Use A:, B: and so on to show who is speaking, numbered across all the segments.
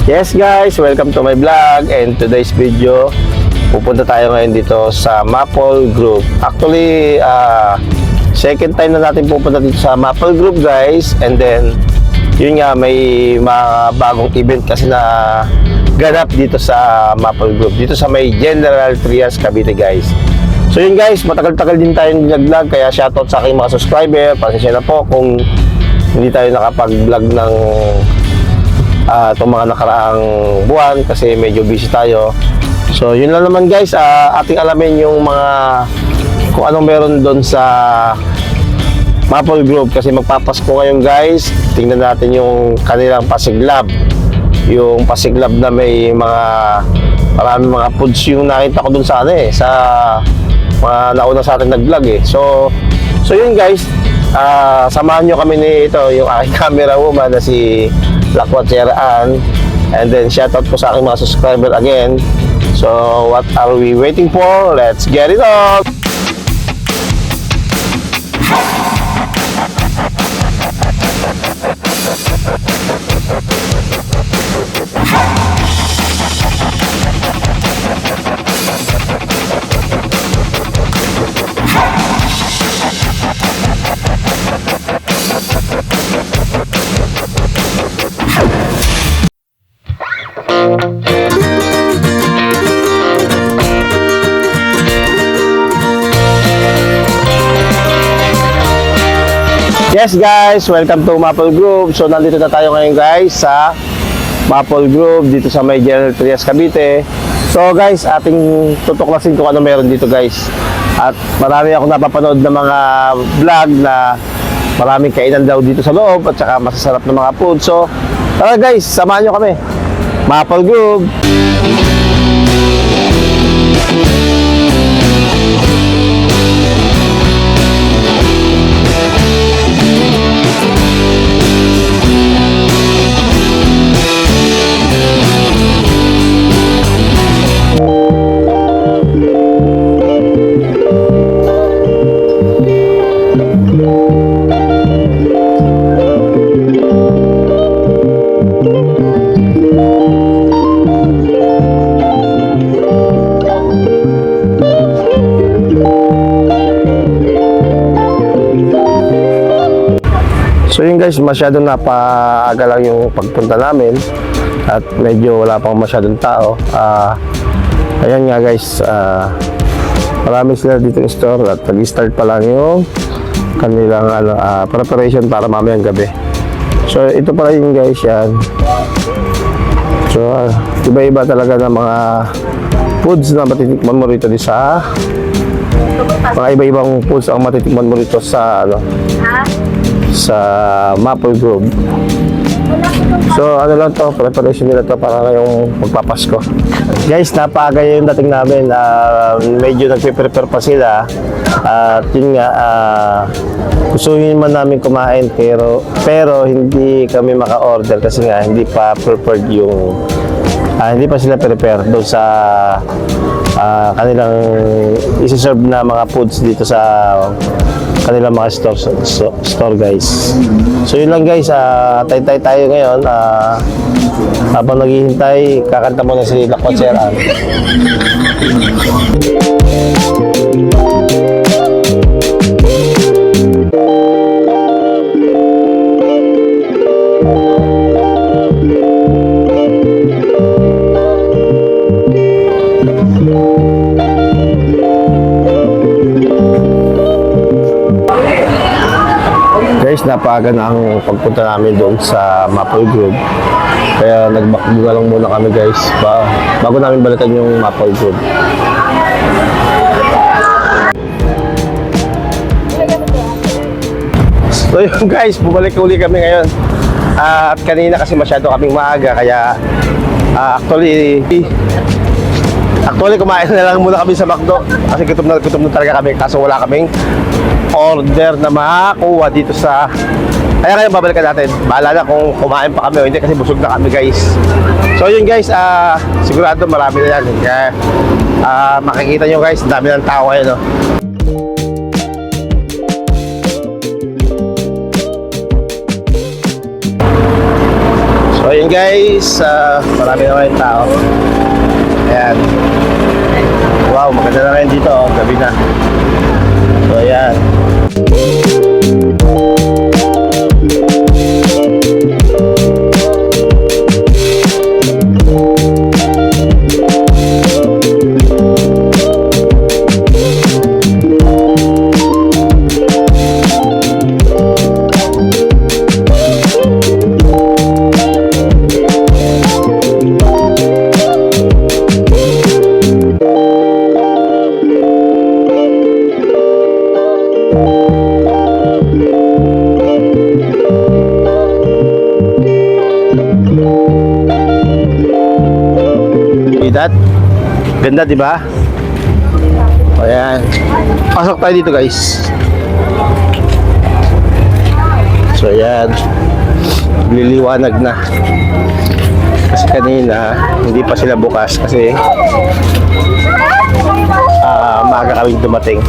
A: Yes guys, welcome to my vlog, and today's video pupunta tayo ngayon dito sa Maple Grove. Actually, second time na natin pupunta dito sa Maple Grove guys, and then yun nga, may mga bagong event kasi na ganap dito sa Maple Grove, dito sa may General Trias, Cavite guys. So yun guys, matagal-tagal din tayo nag-vlog, kaya shoutout sa aking mga subscriber. Pasensya na po kung hindi tayo nakapag-vlog ng itong mga nakaraang buwan kasi medyo busy tayo. So yun lang naman guys, ating alamin yung mga kung anong meron doon sa Maple Grove kasi magpapasko ngayon guys. Tingnan natin yung kanilang pasiglab, yung pasiglab na may mga maraming mga foods yung nakita ko doon sa sa mga nauna sa atin nag-vlog so yun guys, samahan nyo kami ni yung aking camera woman na si Lakwatera Ann, and then shoutout po sa aking mga subscriber again. So what are we waiting for? Let's get it on! Yes guys, welcome to Maple Grove. So nandito na tayo ngayon guys sa Maple Grove dito sa may General Trias, Cavite. So guys, ating tutuklasin kung ano meron dito guys. At marami akong napapanood na mga vlog na maraming kainan daw dito sa loob at saka masasarap na mga food. So tara guys, samahan nyo kami. Maple Grove. So yun guys, masyadong napaaga lang yung pagpunta namin at medyo wala pang masyadong tao. Ayan nga guys, marami sila dito yung store at nag-start pa lang yung kanilang preparation para mamayang gabi. So ito pala yun guys, yan. So iba-iba talaga ng mga foods na matitikman mo rito di sa mga iba-ibang foods ang matitikman mo rito sa sa Maple Grove. So ano lang to, preparation nila to para ngayong magpapasko. Guys, napaaga yung dating namin, medyo nagpe-prepare pa sila at yun nga, gustuhin man namin kumain pero hindi kami maka-order kasi nga hindi pa prepared yung hindi pa sila prepare doon sa kanilang isi-serve na mga foods dito sa kanilang mga store guys. So yun lang guys, tay-tay tayo ngayon. Habang naghihintay, kakanta muna si Lakwatera. Guys, napaaga na ang pagpunta namin doon sa Maple Grove. Kaya nagbakbuga lang muna kami guys bago namin balikan yung Maple Grove. So yun guys, bumalik uli kami ngayon. At kanina kasi masyado kaming maaga kaya actually kumain na lang muna kami sa McDo kasi gutom na talaga kami kaso wala kaming order na makakuha dito sa kaya ngayon babalikan natin. Bahala na kung kumain pa kami o hindi kasi busog na kami guys. So yun guys, sigurado marami na yan kaya makikita nyo guys, dami ng tao ngayon yun guys, marami na yung tao. Ayan. Wow, maganda na ngayon dito, oh. Gabi na. So ayan. That ganda, di ba? Ayan. Pasok tayo dito, guys. So, ayan. Liliwanag na. Kasi kanina, hindi pa sila bukas kasi maaga kaming dumating.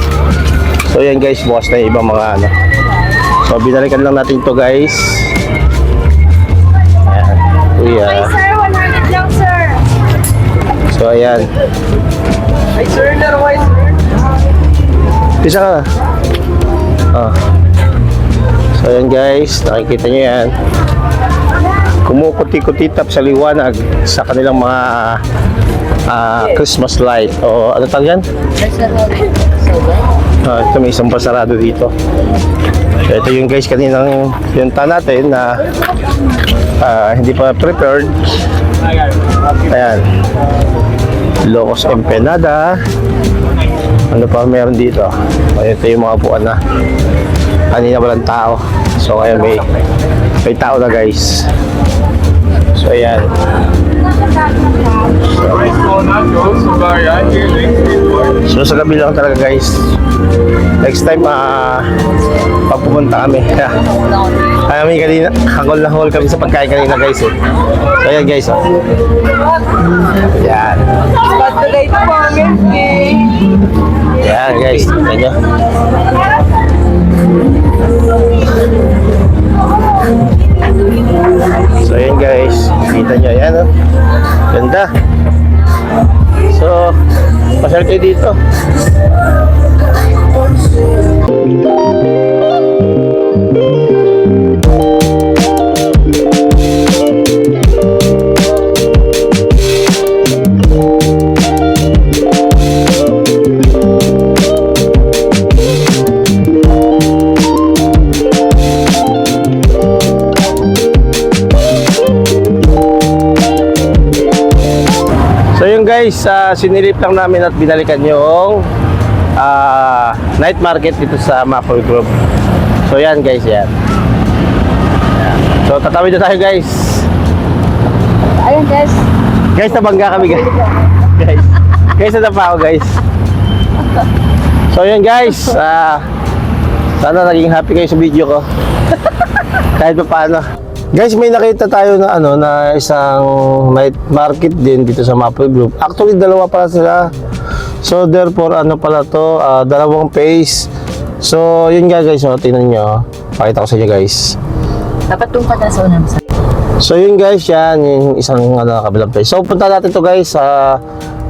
A: So, ayan guys, bukas na yung ibang mga ano. So, binalikan lang natin to guys. Ayan. Kuya.
B: Hi sir, 100 lang sir.
A: So, ayan.
C: Ay, sir, naraway, sir.
A: Pisa ka. Oh. So, ayan guys. Nakikita nyo yan. Kumukuti-kutitap sa liwanag sa kanilang mga Christmas light. O, ano tawag yan? Ito may isang pasarado dito. Ito yung guys kaninang pinunta natin na hindi pa prepared. Ayan. Locos Empanada. Ano pa meron dito? Ito yung mga buwan na kanina walang tao. So ngayon may tao na guys. So ayan. So sa gabi lang talaga guys. Next time pag pumunta kami. Kami kanina, hangol na hangol kami sa pagkain kanina guys eh. So ayan guys oh. Ayan.
C: Today po, Messi.
A: Ayan guys, tignan nyo. So ayan guys, kita nyo ayan oh. Ganda. So, pasyal kayo dito. So yung guys, sinilip lang namin at binalikan yung night market dito sa Maple Grove. So yan guys, yan. So tatawid na tayo guys.
B: Ayun guys.
A: Guys, nabangga kami guys. Guys, nadapa ako guys. So yan guys, sana naging happy kayo sa video ko. Kahit pa paano. Guys, may nakita tayo na ano na isang night market din dito sa Maple Grove. Actually, dalawa pala sila. So therefore, ano pala to, dalawang face. So yun nga guys, tingnan nyo. Pakita ko sa inyo guys.
B: Dapat doon ka na sa unang sa.
A: So yun guys, yan yung isang kabilang face. So punta natin to guys.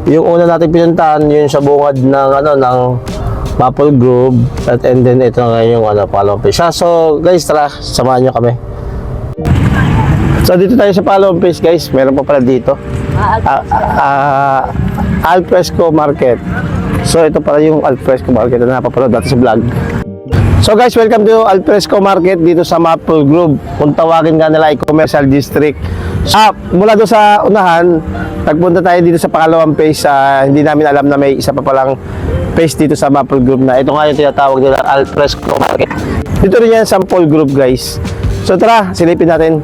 A: Yung una natin pinuntahan, yun sa bungad ng ng Maple Grove. And then ito nga yung pangalawang face. So guys, tara, samahan nyo kami. So dito tayo sa pangalawang face guys. Meron pa pala dito. Alfresco Market. So ito pala yung Alfresco Market na napapanood natin sa vlog. So guys, welcome to Alfresco Market dito sa Maple Grove. Kung tawagin nga nila ay Commercial District. Mula doon sa unahan, nagpunta tayo dito sa pangalawang phase. Hindi namin alam na may isa pa palang phase dito sa Maple Grove na ito nga yung tinatawag nila Alfresco Market. Dito rin yan sa Maple Grove guys. So tara, silipin natin.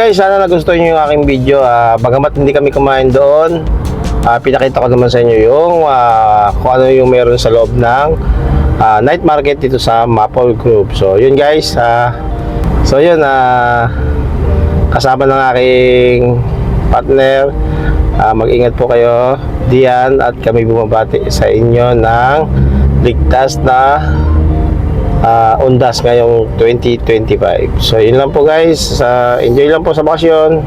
A: guys, sana nagustuhan nyo yung aking video. Bagamat hindi kami kumain doon, pinakita ko naman sa inyo yung kung ano yung meron sa loob ng night market dito sa Maple Grove. So yun guys, so yun, kasama ng aking partner. Mag-ingat po kayo diyan at kami bumabati sa inyo ng ligtas na undas ngayong 2025. So yun lang po guys, enjoy lang po sa bakasyon.